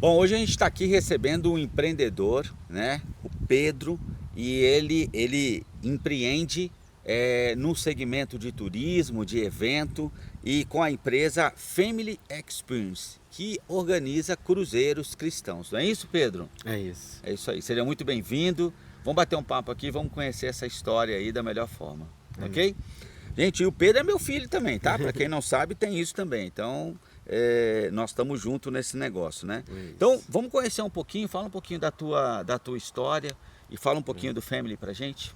Bom, hoje a gente está aqui recebendo um empreendedor, né? O Pedro, e ele empreende no segmento de turismo, de evento e com a empresa Family Experience, que organiza cruzeiros cristãos. Não é isso, Pedro? É isso. É isso aí. Seja muito bem-vindo. Vamos bater um papo aqui, vamos conhecer essa história aí da melhor forma, ok? Gente, e o Pedro é meu filho também, tá? Para quem não sabe, tem isso também. Então, nós estamos juntos nesse negócio, né? Isso. Então, vamos conhecer um pouquinho, fala um pouquinho da tua história e fala um pouquinho do Family pra gente.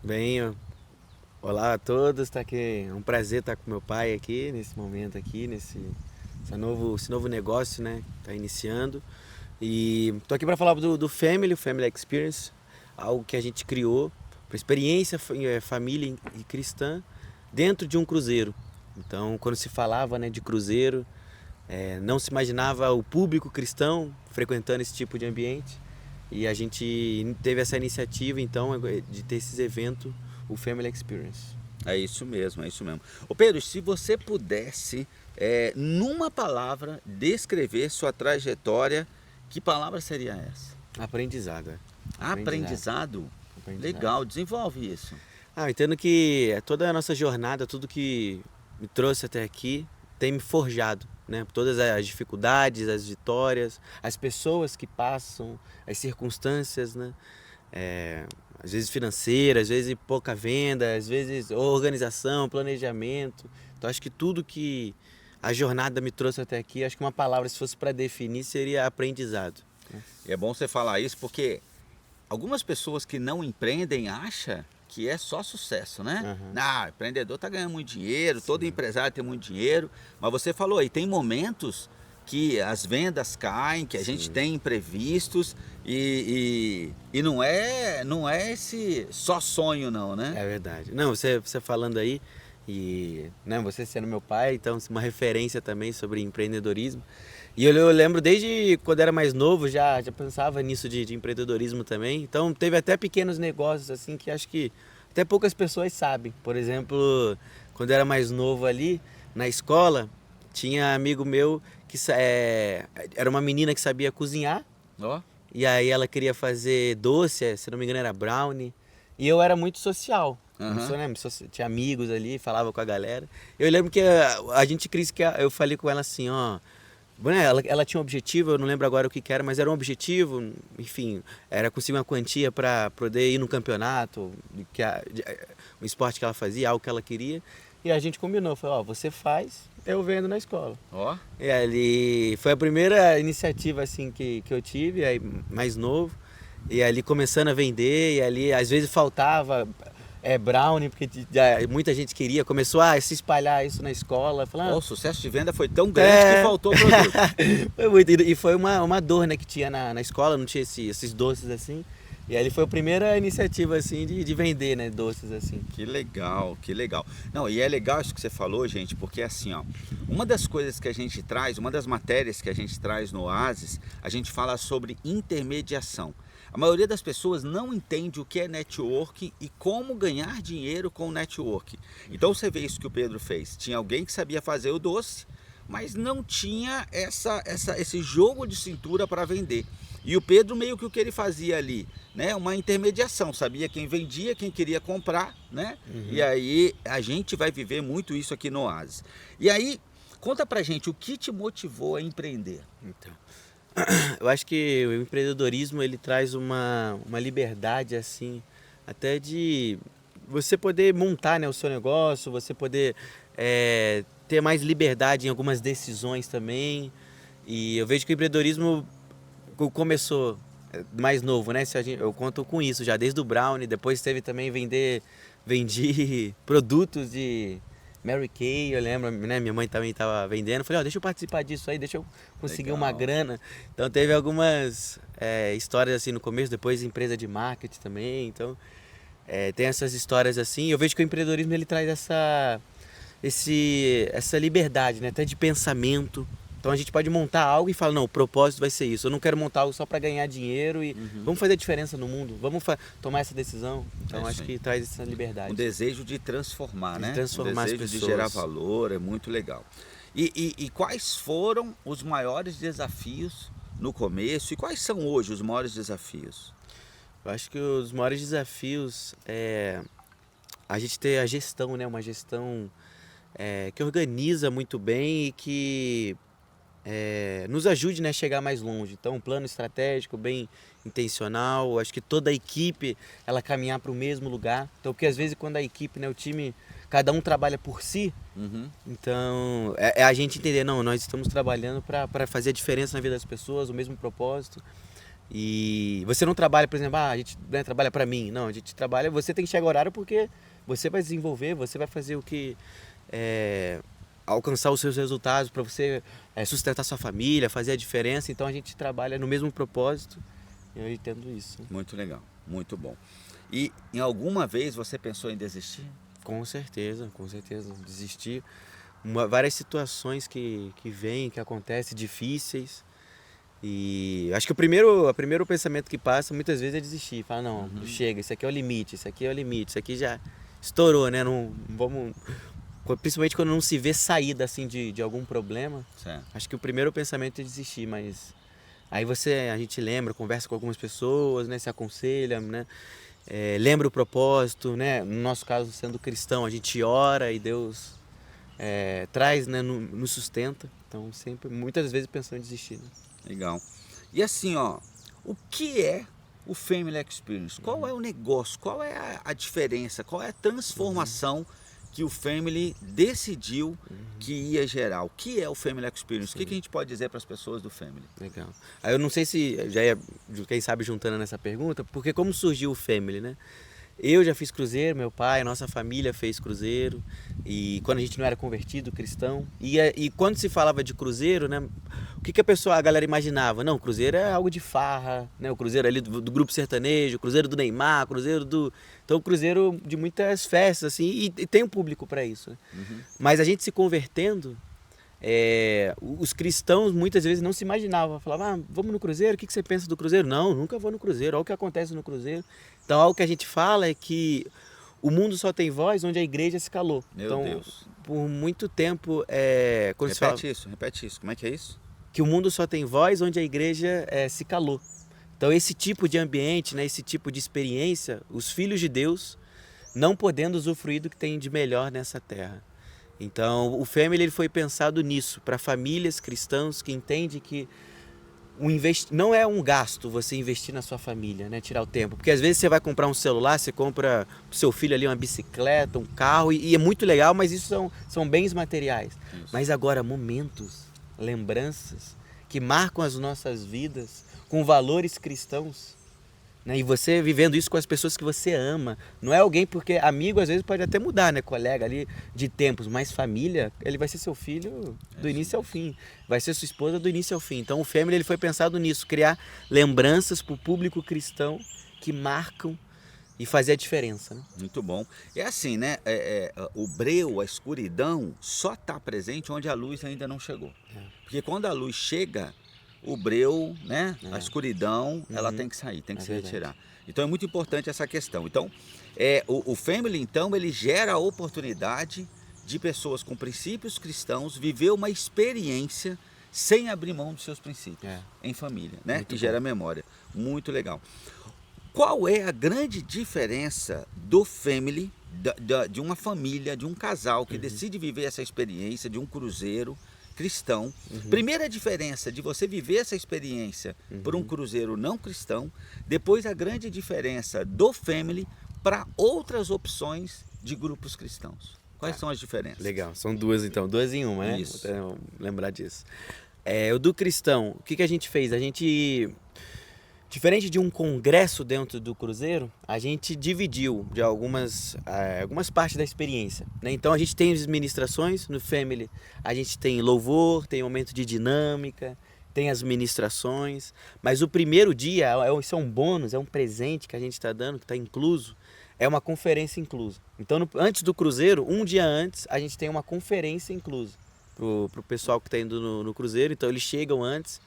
Bem, olá a todos, tá aqui, é um prazer estar com meu pai aqui, nesse momento aqui, esse novo negócio, né? Tá iniciando. E tô aqui para falar do Family, o Family Experience, algo que a gente criou para experiência família e cristã dentro de um cruzeiro. Então, quando se falava, né, de cruzeiro, não se imaginava o público cristão frequentando esse tipo de ambiente. E a gente teve essa iniciativa, então, de ter esses eventos, o Family Experience. É isso mesmo, é isso mesmo. Ô Pedro, se você pudesse, numa palavra, descrever sua trajetória, que palavra seria essa? Aprendizado. Aprendizado? Legal, desenvolve isso. Eu entendo que toda a nossa jornada, tudo que me trouxe até aqui, tem me forjado, né? Todas as dificuldades, as vitórias, as pessoas que passam, as circunstâncias, né? Às vezes financeiras, às vezes pouca venda, às vezes organização, planejamento. Então acho que tudo que a jornada me trouxe até aqui, acho que uma palavra, se fosse para definir, seria aprendizado. E é bom você falar isso porque algumas pessoas que não empreendem acham que é só sucesso, né? Uhum. Empreendedor tá ganhando muito dinheiro, Sim. todo empresário tem muito dinheiro, mas você falou aí, tem momentos que as vendas caem, que a gente tem imprevistos e não é esse só sonho não, né? É verdade. Não, você falando aí, e né, você sendo meu pai, então uma referência também sobre empreendedorismo. E eu lembro desde quando era mais novo, já pensava nisso de empreendedorismo também. Então teve até pequenos negócios assim que acho que até poucas pessoas sabem. Por exemplo, quando eu era mais novo ali, na escola, tinha amigo meu que era uma menina que sabia cozinhar. Ó. E aí ela queria fazer doce, se não me engano era brownie. E eu era muito social. Uhum. Tinha amigos ali, falava com a galera. Eu lembro que a gente quis que eu falei com ela assim, ó. Ela tinha um objetivo, eu não lembro agora o que era, mas era um objetivo, enfim, era conseguir uma quantia para poder ir no campeonato, um esporte que ela fazia, algo que ela queria. E a gente combinou, falou, ó, você faz, eu vendo na escola. Ó. E ali foi a primeira iniciativa assim que eu tive, aí mais novo. E ali começando a vender, e ali às vezes faltava brownie, porque muita gente queria, começou a se espalhar isso na escola. O sucesso de venda foi tão grande que faltou produto. Foi muito, e foi uma dor, né, que tinha na escola, não tinha esses doces assim. E ali foi a primeira iniciativa assim de vender, né, doces assim. Que legal, que legal. Não, e é legal isso que você falou, gente, porque assim, ó, uma das coisas que a gente traz, uma das matérias que a gente traz no Oasis, a gente fala sobre intermediação. A maioria das pessoas não entende o que é network e como ganhar dinheiro com o network. Então você vê isso que o Pedro fez. Tinha alguém que sabia fazer o doce, mas não tinha esse jogo de cintura para vender. E o Pedro meio que o que ele fazia ali, né? Uma intermediação, sabia quem vendia, quem queria comprar, né? E aí a gente vai viver muito isso aqui no Oasis. E aí, conta pra gente o que te motivou a empreender. Então, eu acho que o empreendedorismo ele traz uma liberdade assim, até de você poder montar, né, o seu negócio, você poder ter mais liberdade em algumas decisões também. E eu vejo que o empreendedorismo começou mais novo, né? Eu conto com isso já, desde o brownie, depois teve também vendi produtos de Mary Kay, eu lembro, né? Minha mãe também estava vendendo, eu falei, ó, deixa eu participar disso aí, deixa eu conseguir Legal. uma grana. Então teve algumas histórias assim no começo, depois empresa de marketing também, então tem essas histórias assim. Eu vejo que o empreendedorismo ele traz essa liberdade, né? Até de pensamento. Então a gente pode montar algo e falar, não, o propósito vai ser isso. Eu não quero montar algo só para ganhar dinheiro e vamos fazer a diferença no mundo, vamos tomar essa decisão. Então acho que traz essa liberdade. Um desejo de transformar, né? Transformar um desejo as pessoas. De gerar valor, é muito legal. E quais foram os maiores desafios no começo e quais são hoje os maiores desafios? Eu acho que os maiores desafios é a gente ter a gestão, né? Uma gestão que organiza muito bem e que nos ajude, né, a chegar mais longe. Então, um plano estratégico bem intencional, acho que toda a equipe ela caminhar para o mesmo lugar. Então, porque às vezes quando a equipe, né, o time, cada um trabalha por si, Uhum. então é a gente entender, não, nós estamos trabalhando para fazer a diferença na vida das pessoas, o mesmo propósito. E você não trabalha, por exemplo, a gente, né, trabalha para mim. Não, a gente trabalha, você tem que chegar ao horário porque você vai desenvolver, você vai fazer o que alcançar os seus resultados, para você sustentar sua família, fazer a diferença. Então a gente trabalha no mesmo propósito e eu entendo isso. Muito legal, muito bom. E em alguma vez você pensou em desistir? Com certeza, desistir. Várias situações que vêm, que acontecem, difíceis. E acho que o primeiro pensamento que passa muitas vezes é desistir. Fala, não, chega, isso aqui é o limite, isso aqui já estourou, né? Não vamos. Principalmente quando não se vê saída assim de algum problema. Certo. Acho que o primeiro pensamento é desistir, mas aí a gente lembra, conversa com algumas pessoas, né? Se aconselha, né? Lembra o propósito, né? No nosso caso, sendo cristão, a gente ora e Deus traz, né? Nos sustenta. Então, sempre, muitas vezes pensando em desistir. Né? Legal. E assim, ó, o que é o Family Experience? Qual é o negócio? Qual é a diferença? Qual é a transformação que o Family decidiu que ia gerar? O que é o Family Experience? O que a gente pode dizer para as pessoas do Family? Legal. Aí eu não sei se já quem sabe juntando nessa pergunta, porque como surgiu o Family, né? Eu já fiz cruzeiro, meu pai, nossa família fez cruzeiro, e quando a gente não era convertido, cristão, e quando se falava de cruzeiro, né, o que a galera imaginava? Não, cruzeiro é algo de farra, né, o cruzeiro ali do grupo sertanejo, o cruzeiro do Neymar, então o cruzeiro de muitas festas, assim, e tem um público para isso. Né? Mas a gente se convertendo, os cristãos muitas vezes não se imaginavam, falavam, vamos no cruzeiro, o que você pensa do cruzeiro? Não, nunca vou no cruzeiro, olha o que acontece no cruzeiro. Então algo que a gente fala é que o mundo só tem voz onde a igreja se calou. Meu Deus. Por muito tempo... Repete isso, como é que é isso? Que o mundo só tem voz onde a igreja se calou. Então esse tipo de ambiente, né, esse tipo de experiência, os filhos de Deus não podendo usufruir do que tem de melhor nessa terra. Então, o Family ele foi pensado nisso, para famílias cristãs que entendem que não é um gasto você investir na sua família, né? Tirar o tempo. Porque às vezes você vai comprar um celular, você compra pro seu filho ali uma bicicleta, um carro, e é muito legal, mas isso são bens materiais. Isso. Mas agora, momentos, lembranças que marcam as nossas vidas com valores cristãos. Né? E você vivendo isso com as pessoas que você ama. Não é alguém, porque amigo às vezes pode até mudar, né? Colega ali de tempos, mas família, ele vai ser seu filho do início ao fim. Vai ser sua esposa do início ao fim. Então o Family ele foi pensado nisso, criar lembranças para o público cristão que marcam e fazer a diferença. Né? Muito bom. É assim, né? O breu, a escuridão, só está presente onde a luz ainda não chegou. Porque quando a luz chega, o breu, né? A escuridão, ela tem que sair, tem que se retirar. Então é muito importante essa questão. Então, o Family, então, ele gera a oportunidade de pessoas com princípios cristãos viver uma experiência sem abrir mão dos seus princípios em família, né? Muito que bom. gera memória. Muito legal. Qual é a grande diferença do Family, de uma família, de um casal que decide viver essa experiência de um cruzeiro cristão? Primeira diferença de você viver essa experiência por um cruzeiro não cristão, depois a grande diferença do Family para outras opções de grupos cristãos. Quais são as diferenças? Legal, são duas então, duas em uma, né? Isso. Vou lembrar disso. O do cristão, o que a gente fez? A gente, diferente de um congresso dentro do cruzeiro, a gente dividiu de algumas partes da experiência. Né? Então a gente tem as ministrações no Family, a gente tem louvor, tem momento de dinâmica, tem as ministrações, mas o primeiro dia, isso é um bônus, é um presente que a gente está dando, que está incluso, é uma conferência inclusa. Então antes do cruzeiro, um dia antes, a gente tem uma conferência inclusa pro pessoal que está indo no cruzeiro, então eles chegam antes.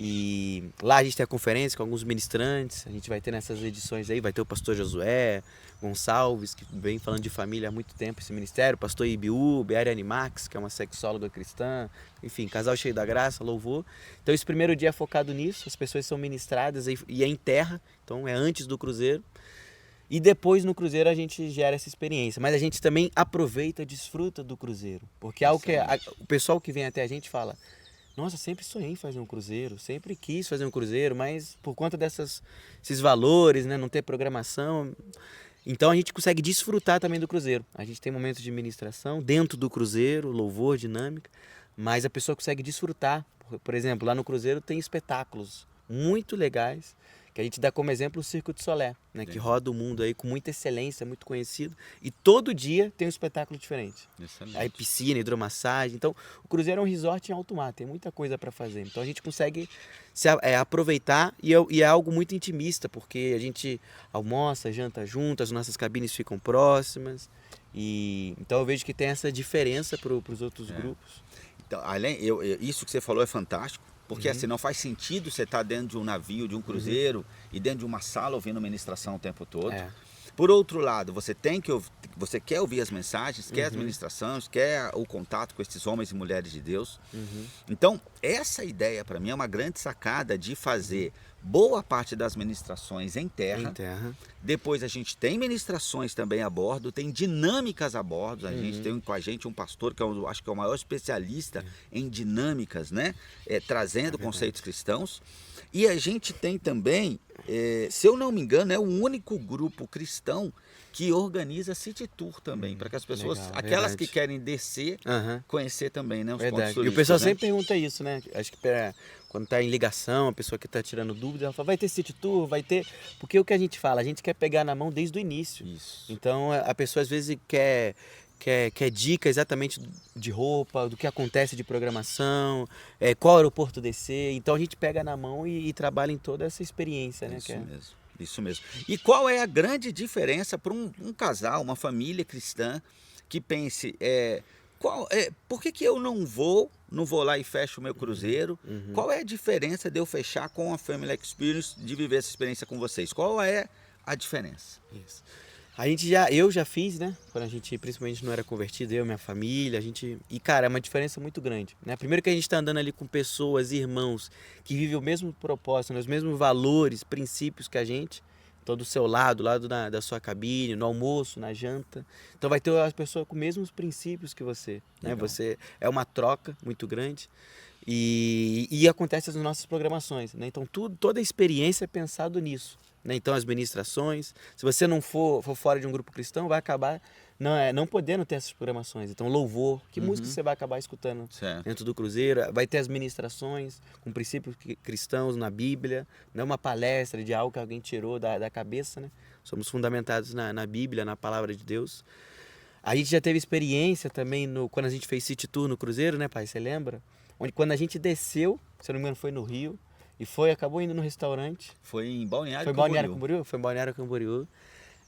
E lá a gente tem a conferência com alguns ministrantes, a gente vai ter nessas edições aí, vai ter o pastor Josué Gonçalves, que vem falando de família há muito tempo, esse ministério, o pastor Ibiú, Beari Animax, que é uma sexóloga cristã, enfim, casal cheio da graça, louvor. Então esse primeiro dia é focado nisso, as pessoas são ministradas e é em terra, então é antes do cruzeiro. E depois no cruzeiro a gente gera essa experiência, mas a gente também aproveita, desfruta do cruzeiro, porque é algo que o pessoal que vem até a gente fala: nossa, sempre sonhei em fazer um cruzeiro, sempre quis fazer um cruzeiro, mas por conta esses valores, né, não ter programação, então a gente consegue desfrutar também do cruzeiro. A gente tem momentos de ministração dentro do cruzeiro, louvor, dinâmica, mas a pessoa consegue desfrutar. Por exemplo, lá no cruzeiro tem espetáculos muito legais, que a gente dá como exemplo o Circo de Solé, né, que roda o mundo aí com muita excelência, muito conhecido, e todo dia tem um espetáculo diferente. Excelente. Aí piscina, hidromassagem. Então, o cruzeiro é um resort em alto mar, tem muita coisa para fazer. Então, a gente consegue aproveitar e é algo muito intimista, porque a gente almoça, janta junto, as nossas cabines ficam próximas. Então, eu vejo que tem essa diferença para os outros grupos. Então, isso que você falou é fantástico. Porque assim, não faz sentido você estar dentro de um navio, de um cruzeiro, e dentro de uma sala ouvindo ministração o tempo todo. Por outro lado, você quer ouvir as mensagens, quer as ministrações, quer o contato com esses homens e mulheres de Deus. Então, essa ideia para mim é uma grande sacada de fazer boa parte das ministrações em terra. Depois a gente tem ministrações também a bordo, tem dinâmicas a bordo. A gente tem com a gente um pastor que eu acho que é o maior especialista em dinâmicas, né? Trazendo conceitos cristãos. E a gente tem também, se eu não me engano, é o único grupo cristão que organiza City Tour também, para que as pessoas, aquelas que querem descer, conhecer também, né, os pontos turísticos. E o pessoal né? sempre pergunta isso, né? Acho que quando está em ligação, a pessoa que está tirando dúvida, ela fala: vai ter City Tour, vai ter... Porque o que a gente fala, a gente quer pegar na mão desde o início. Isso. Então, a pessoa às vezes quer dica exatamente de roupa, do que acontece de programação, qual aeroporto descer. Então a gente pega na mão e trabalha em toda essa experiência, né? Isso mesmo, isso mesmo. E qual é a grande diferença para um casal, uma família cristã que pense, por que eu não vou lá e fecho o meu cruzeiro? Qual é a diferença de eu fechar com a Family Experience, de viver essa experiência com vocês? Qual é a diferença? Isso. Eu já fiz, né? Quando a gente principalmente não era convertido, eu, minha família, e cara, é uma diferença muito grande, né? Primeiro que a gente está andando ali com pessoas, irmãos, que vivem o mesmo propósito, né? Os mesmos valores, princípios que a gente. Então, do seu lado da sua cabine, no almoço, na janta. Então, vai ter as pessoas com os mesmos princípios que você, né? É uma troca muito grande. E acontece nas nossas programações, né? Então, toda a experiência é pensado nisso. Né? Então, as ministrações, se você não for fora de um grupo cristão, vai acabar não podendo ter essas programações. Então, louvor, que música você vai acabar escutando dentro do cruzeiro? Vai ter as ministrações com princípios cristãos na Bíblia, não é uma palestra de algo que alguém tirou da cabeça, né? Somos fundamentados na Bíblia, na palavra de Deus. A gente já teve experiência também quando a gente fez City Tour no cruzeiro, né, pai? Você lembra? Quando a gente desceu, se eu não me engano, foi no Rio, acabou indo no restaurante. Foi em Balneário Camboriú. Foi em Balneário Camboriú.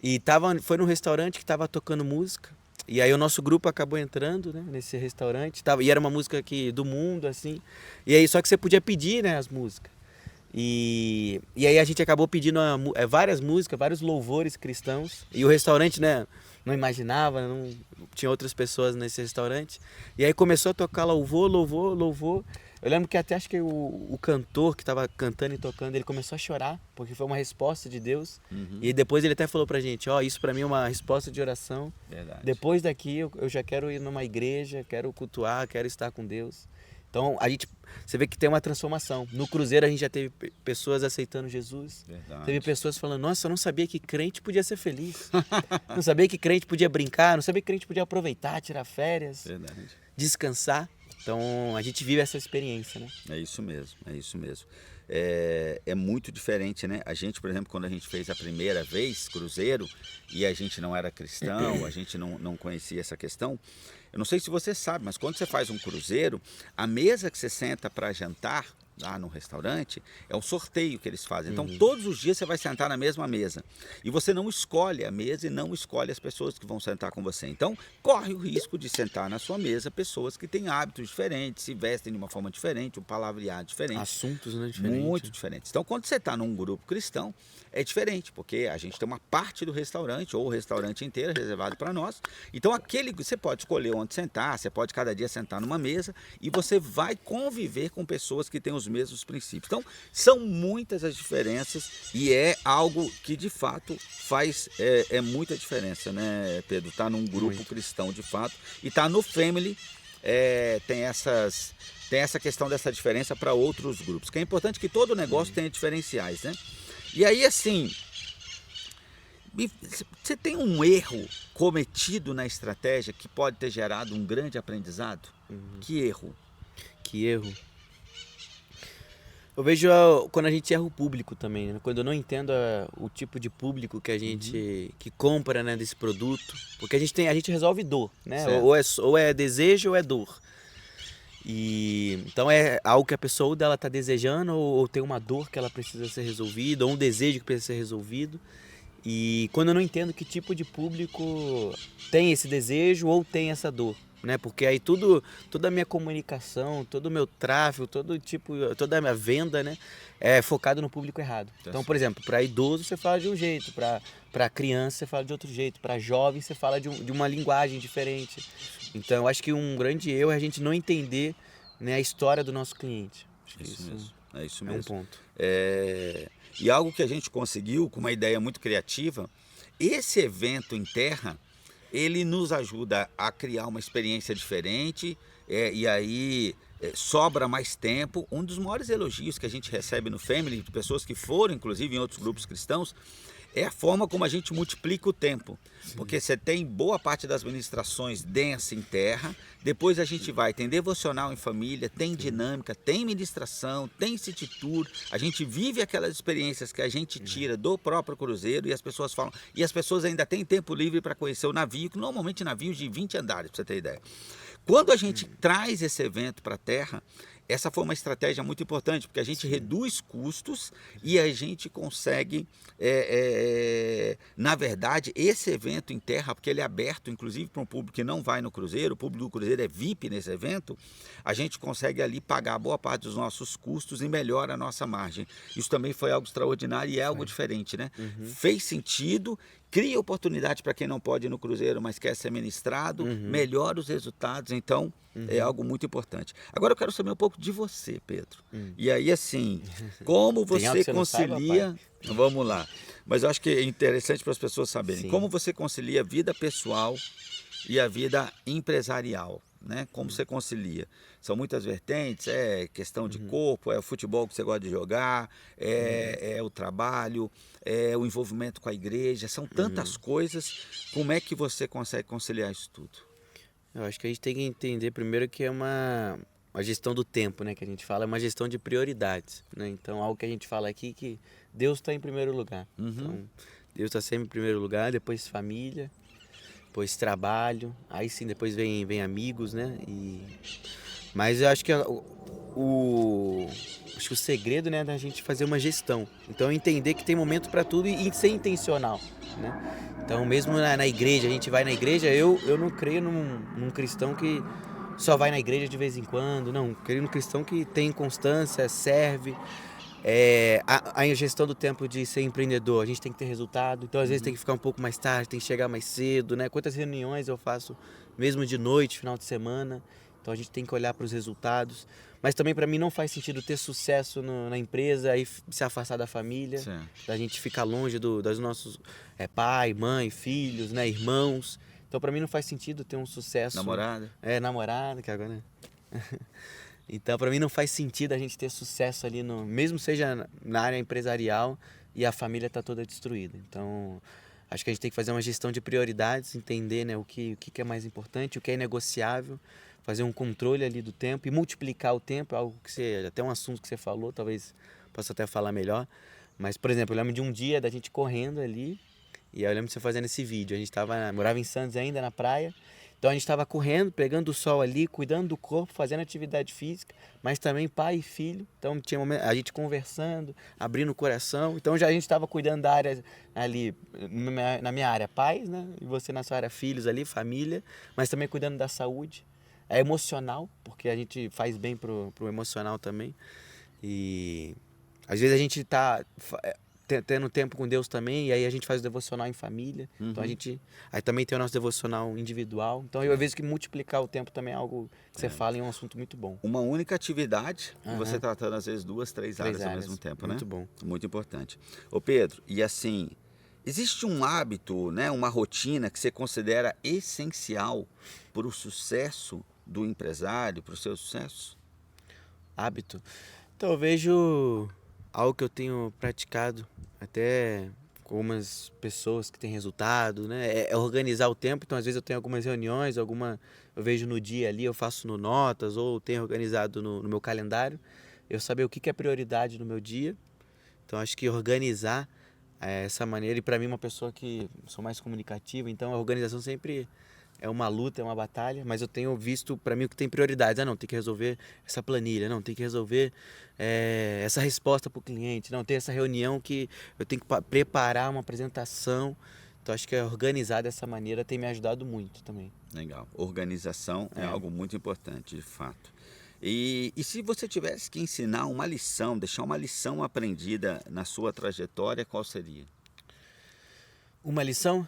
E foi num restaurante que estava tocando música. E aí o nosso grupo acabou entrando, né, nesse restaurante. E era uma música do mundo, assim. E aí só que você podia pedir, né, as músicas. E aí a gente acabou pedindo várias músicas, vários louvores cristãos. E o restaurante, né, não imaginava, não tinha outras pessoas nesse restaurante. E aí começou a tocar louvor. Eu lembro que até acho que o cantor que estava cantando e tocando, ele começou a chorar, porque foi uma resposta de Deus. E depois ele até falou pra gente: isso pra mim é uma resposta de oração. Verdade. Depois daqui eu já quero ir numa igreja, quero cultuar, quero estar com Deus. Então você vê que tem uma transformação. No cruzeiro a gente já teve pessoas aceitando Jesus. Verdade. Teve pessoas falando: nossa, eu não sabia que crente podia ser feliz. Não sabia que crente podia brincar, não sabia que crente podia aproveitar, tirar férias, descansar. Então, a gente vive essa experiência, né? É isso mesmo. É muito diferente, né? A gente, por exemplo, quando a gente fez a primeira vez cruzeiro e a gente não era cristão, a gente não conhecia essa questão. Eu não sei se você sabe, mas quando você faz um cruzeiro, a mesa que você senta para jantar lá no restaurante, é um sorteio que eles fazem. Então, todos os dias você vai sentar na mesma mesa. E você não escolhe a mesa e não escolhe as pessoas que vão sentar com você. Então, corre o risco de sentar na sua mesa pessoas que têm hábitos diferentes, se vestem de uma forma diferente, um palavreado diferente. Assuntos, né, diferentes. Muito diferentes. Então, quando você está num grupo cristão, é diferente, porque a gente tem uma parte do restaurante, ou o restaurante inteiro reservado para nós. Então, você pode escolher onde sentar, você pode cada dia sentar numa mesa e você vai conviver com pessoas que têm os mesmos princípios. Então, são muitas as diferenças e é algo que, de fato, faz muita diferença, né, Pedro? Estar num grupo cristão, de fato, e estar no Family tem essa questão dessa diferença para outros grupos, que é importante que todo negócio tenha diferenciais, né? E aí, assim, você tem um erro cometido na estratégia que pode ter gerado um grande aprendizado? Que erro? Que erro? Eu vejo quando a gente erra o público também, né? Quando eu não entendo o tipo de público que a gente que compra, né, desse produto, porque a gente resolve dor, né? Ou é desejo ou é dor. E então é algo que a pessoa dela está desejando ou tem uma dor que ela precisa ser resolvida, ou um desejo que precisa ser resolvido. E quando eu não entendo que tipo de público tem esse desejo ou tem essa dor, né? Porque aí toda a minha comunicação, todo o meu tráfego, toda a minha venda, né, é focado no público errado. Então, por exemplo, para idoso você fala de um jeito, para criança você fala de outro jeito, para jovem você fala de uma linguagem diferente. Então, eu acho que um grande erro é a gente não entender, né, a história do nosso cliente. Acho que Isso mesmo. É isso um mesmo. ponto. E algo que a gente conseguiu com uma ideia muito criativa, esse evento em terra, ele nos ajuda a criar uma experiência diferente, e aí sobra mais tempo. Um dos maiores elogios que a gente recebe no Family, de pessoas que foram, inclusive, em outros grupos cristãos, é a forma como a gente multiplica o tempo. Porque você tem boa parte das ministrações densa em terra, depois a gente tem devocional em família, tem dinâmica, tem ministração, tem city tour, a gente vive aquelas experiências que a gente tira do próprio cruzeiro e as pessoas falam, e as pessoas ainda têm tempo livre para conhecer o navio, que normalmente navios de 20 andares, para você ter ideia. Quando a gente traz esse evento para a terra, essa foi uma estratégia muito importante, porque a gente reduz custos e a gente consegue, na verdade, esse evento em terra, porque ele é aberto, inclusive, para um público que não vai no cruzeiro, o público do cruzeiro é VIP nesse evento, a gente consegue ali pagar boa parte dos nossos custos e melhora a nossa margem. Isso também foi algo extraordinário e é algo diferente, né? Fez sentido, cria oportunidade para quem não pode ir no cruzeiro, mas quer ser ministrado, melhora os resultados, então é algo muito importante. Agora eu quero saber um pouco de você, Pedro. E aí, assim, como você concilia... Vamos lá. Mas eu acho que é interessante para as pessoas saberem. Como você concilia a vida pessoal e a vida empresarial, né? Como você concilia? São muitas vertentes, é questão de corpo, é o futebol que você gosta de jogar, é o trabalho, é o envolvimento com a igreja, são tantas coisas. Como é que você consegue conciliar isso tudo? Eu acho que a gente tem que entender primeiro que é uma gestão do tempo, né? Que a gente fala, é uma gestão de prioridades, né? Então, algo que a gente fala aqui que Deus está em primeiro lugar. Então, Deus está sempre em primeiro lugar, depois família, depois trabalho, aí sim depois vem amigos, né? Mas eu acho que o segredo, né, é da gente fazer uma gestão. Então entender que tem momento para tudo e ser intencional, né? Então mesmo na igreja, a gente vai na igreja, eu não creio num cristão que só vai na igreja de vez em quando, não. Eu creio num cristão que tem constância, serve. A gestão do tempo de ser empreendedor, a gente tem que ter resultado, então às vezes tem que ficar um pouco mais tarde, tem que chegar mais cedo, né? Quantas reuniões eu faço mesmo de noite, final de semana, então a gente tem que olhar para os resultados, mas também para mim não faz sentido ter sucesso na empresa e se afastar da família, da gente ficar longe dos nossos pai, mãe, filhos, né? Irmãos, então para mim não faz sentido ter um sucesso... Namorada? Namorada, que agora... Então, para mim não faz sentido a gente ter sucesso ali, mesmo seja na área empresarial e a família está toda destruída. Então, acho que a gente tem que fazer uma gestão de prioridades, entender, né, o que é mais importante, o que é negociável, fazer um controle ali do tempo e multiplicar o tempo, algo que até um assunto que você falou, talvez possa até falar melhor. Mas, por exemplo, eu lembro de um dia da gente correndo ali, e eu lembro de você fazendo esse vídeo. A gente morava em Santos ainda, na praia. Então a gente estava correndo, pegando o sol ali, cuidando do corpo, fazendo atividade física, mas também pai e filho. Então tinha a gente conversando, abrindo o coração. Então já a gente estava cuidando da área ali, na minha área, pais, né? E você na sua área, filhos ali, família, mas também cuidando da saúde. É emocional, porque a gente faz bem pro emocional também. E às vezes a gente tá tendo tempo com Deus também, e aí a gente faz o devocional em família. Então a gente aí também tem o nosso devocional individual. Então eu vejo que multiplicar o tempo também é algo que você fala e é um assunto muito bom. Uma única atividade e você tratando às vezes 2, 3 áreas ao mesmo tempo, né? Muito bom. Muito importante. Ô Pedro, e assim, existe um hábito, né, uma rotina que você considera essencial para o sucesso do empresário, para o seu sucesso? Hábito. Então eu vejo algo que eu tenho praticado até com algumas pessoas que têm resultado, né? É organizar o tempo. Então às vezes eu tenho algumas reuniões, eu vejo no dia ali, eu faço no notas ou tenho organizado no meu calendário. Eu saber o que é prioridade no meu dia. Então acho que organizar essa maneira, e para mim uma pessoa que sou mais comunicativa, então a organização sempre é uma luta, é uma batalha, mas eu tenho visto para mim o que tem prioridades. Não, tem que resolver essa planilha, não, tem que resolver essa resposta para o cliente, não, tem essa reunião que eu tenho que preparar uma apresentação. Então acho que organizar dessa maneira tem me ajudado muito também. Legal. Organização é algo muito importante, de fato. E se você tivesse que ensinar uma lição, deixar uma lição aprendida na sua trajetória, qual seria? Uma lição?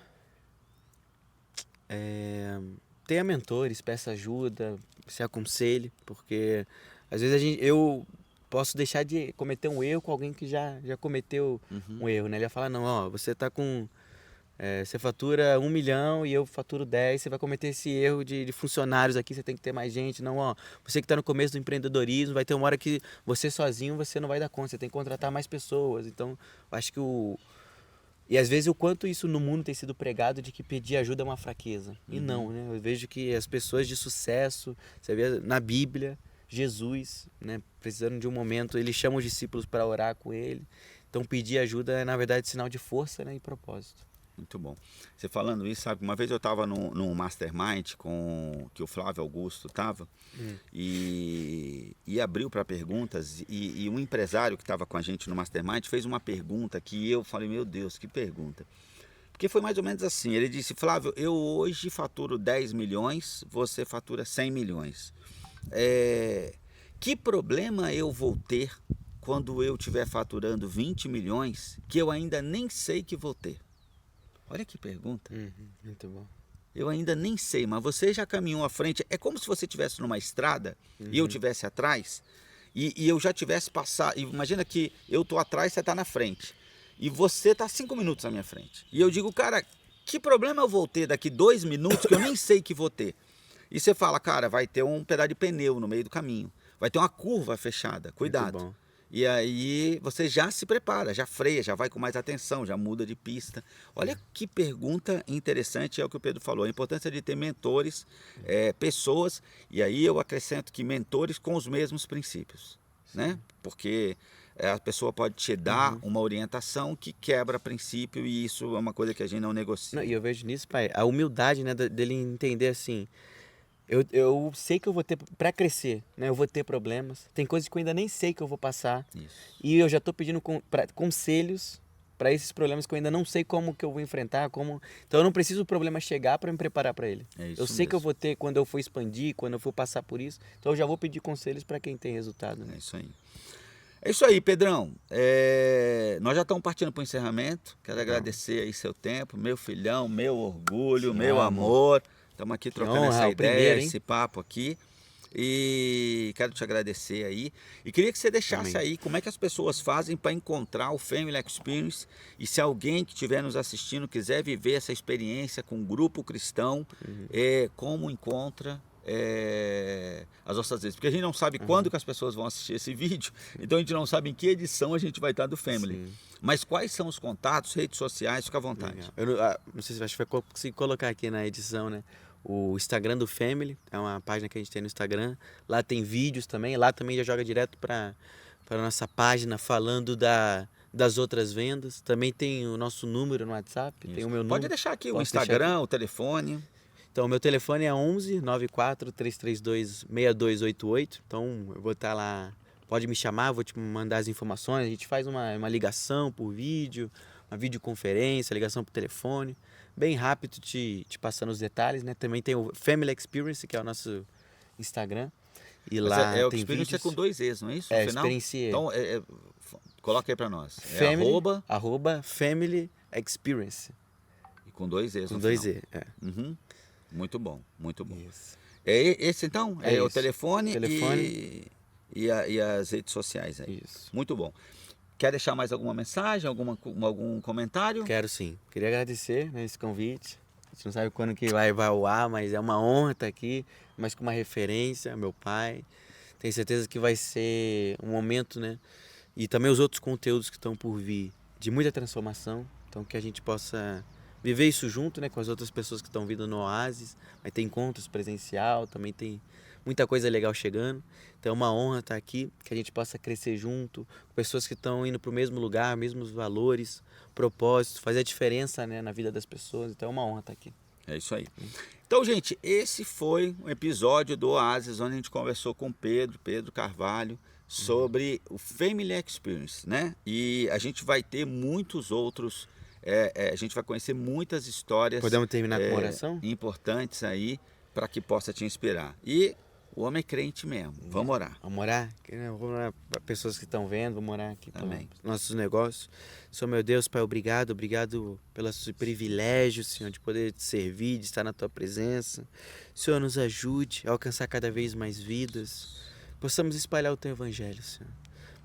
Tenha mentores, peça ajuda, se aconselhe, porque às vezes eu posso deixar de cometer um erro com alguém que já cometeu um erro, né? Ele vai falar, não, ó, você tá com... você fatura 1 milhão e eu faturo 10, você vai cometer esse erro de funcionários aqui, você tem que ter mais gente. Não, ó, você que está no começo do empreendedorismo, vai ter uma hora que você sozinho você não vai dar conta, você tem que contratar mais pessoas. Então, eu acho que E às vezes o quanto isso no mundo tem sido pregado de que pedir ajuda é uma fraqueza. E não, né? Eu vejo que as pessoas de sucesso, você vê na Bíblia, Jesus, né, precisando de um momento, ele chama os discípulos para orar com ele. Então pedir ajuda é na verdade sinal de força, né, e propósito. Muito bom. Você falando isso, sabe, uma vez eu estava num mastermind que o Flávio Augusto estava e abriu para perguntas e um empresário que estava com a gente no mastermind fez uma pergunta que eu falei, meu Deus, que pergunta. Porque foi mais ou menos assim, ele disse, Flávio, eu hoje faturo 10 milhões, você fatura 100 milhões. Que problema eu vou ter quando eu estiver faturando 20 milhões que eu ainda nem sei que vou ter? Olha que pergunta. Muito bom. Eu ainda nem sei, mas você já caminhou à frente. É como se você estivesse numa estrada e eu estivesse atrás e eu já tivesse passado. Imagina que eu estou atrás e você está na frente. E você está 5 minutos na minha frente. E eu digo, cara, que problema eu vou ter daqui 2 minutos que eu nem sei que vou ter? E você fala, cara, vai ter um pedaço de pneu no meio do caminho. Vai ter uma curva fechada. Cuidado. Muito bom. E aí você já se prepara, já freia, já vai com mais atenção, já muda de pista. Olha que pergunta interessante, é o que o Pedro falou, a importância de ter mentores, pessoas, e aí eu acrescento que mentores com os mesmos princípios, né? Porque a pessoa pode te dar uma orientação que quebra princípio e isso é uma coisa que a gente não negocia. E eu vejo nisso, pai, a humildade, né, dele entender assim... Eu sei que eu vou ter, para crescer, né? Eu vou ter problemas. Tem coisas que eu ainda nem sei que eu vou passar. Isso. E eu já estou pedindo conselhos para esses problemas que eu ainda não sei como que eu vou enfrentar. Então eu não preciso o problema chegar para me preparar para ele. Eu sei que eu vou ter quando eu for expandir, quando eu for passar por isso. Então eu já vou pedir conselhos para quem tem resultado. Né? É isso aí. É isso aí, Pedrão. Nós já estamos partindo para o encerramento. Quero agradecer aí seu tempo, meu filhão, meu orgulho, meu amor. Estamos aqui trocando essa ideia, esse papo aqui. E quero te agradecer aí. E queria que você deixasse aí como é que as pessoas fazem para encontrar o Family Experience. E se alguém que estiver nos assistindo quiser viver essa experiência com um grupo cristão, como encontra as nossas vezes. Porque a gente não sabe quando que as pessoas vão assistir esse vídeo. Então a gente não sabe em que edição a gente vai estar do Family. Sim. Mas quais são os contatos, redes sociais, fica à vontade. Eu não sei se acho que vai conseguir colocar aqui na edição, né? O Instagram do Family, é uma página que a gente tem no Instagram. Lá tem vídeos também, lá também já joga direto para a nossa página falando das outras vendas. Também tem o nosso número no WhatsApp, tem o meu número. Pode deixar aqui o Instagram, o telefone. Então, meu telefone é 11 94 332 6288. Então, eu vou estar lá, pode me chamar, vou te mandar as informações. A gente faz uma ligação por vídeo, uma videoconferência, ligação por telefone. Bem rápido, te passando os detalhes, né? Também tem o Family Experience, que é o nosso Instagram. E Mas lá o tem Experience vídeos. é com 2 Es, não é isso? É, No final? Experiencier. Então, coloca aí para nós. Family, Arroba Family Experience. e com 2 Es Com no 2 final. E, é. Uhum. Muito bom, muito bom. Isso. Esse então? É o isso. telefone, Telefone. e as redes sociais aí. Isso. Muito bom. Quer deixar mais alguma mensagem, algum comentário? Quero sim. Queria agradecer, né, esse convite. A gente não sabe quando que vai ao ar, mas é uma honra estar aqui, mas com uma referência, meu pai. Tenho certeza que vai ser um momento, né? E também os outros conteúdos que estão por vir, de muita transformação. Então que a gente possa viver isso junto, né, com as outras pessoas que estão vindo no Oasis. Vai ter encontros presencial, também tem muita coisa legal chegando. Então é uma honra estar aqui, que a gente possa crescer junto, com pessoas que estão indo para o mesmo lugar, mesmos valores, propósitos, fazer a diferença, né, na vida das pessoas. Então é uma honra estar aqui. É isso aí. Então, gente, esse foi um episódio do Oasis, onde a gente conversou com Pedro Carvalho, sobre o Family Experience, né? E a gente vai ter muitos outros, a gente vai conhecer muitas histórias. Podemos terminar com uma oração? Importantes aí, para que possa te inspirar. E o homem é crente mesmo. Vamos orar. Vamos orar? Vamos orar para pessoas que estão vendo, vamos orar aqui para Amém. nossos negócios. Senhor, meu Deus, Pai, obrigado pelo privilégio, Senhor, de poder te servir, de estar na Tua presença. Senhor, nos ajude a alcançar cada vez mais vidas. Possamos espalhar o Teu Evangelho, Senhor.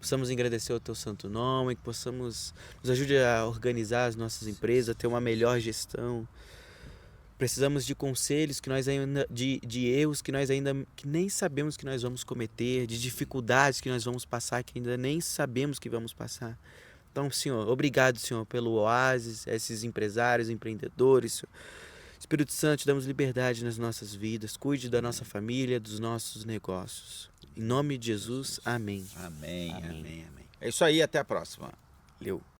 Possamos agradecer o Teu santo nome, que nos ajude a organizar as nossas empresas, a ter uma melhor gestão. Precisamos de conselhos que nós ainda, de erros que nós ainda que nem sabemos que nós vamos cometer, de dificuldades que nós vamos passar que ainda nem sabemos que vamos passar. Então, Senhor, obrigado, Senhor, pelo Oasis, esses empresários, empreendedores. Senhor. Espírito Santo, damos liberdade nas nossas vidas, cuide da nossa família, dos nossos negócios. Em nome de Jesus, amém. Amém, amém, amém. É isso aí, até a próxima. Valeu.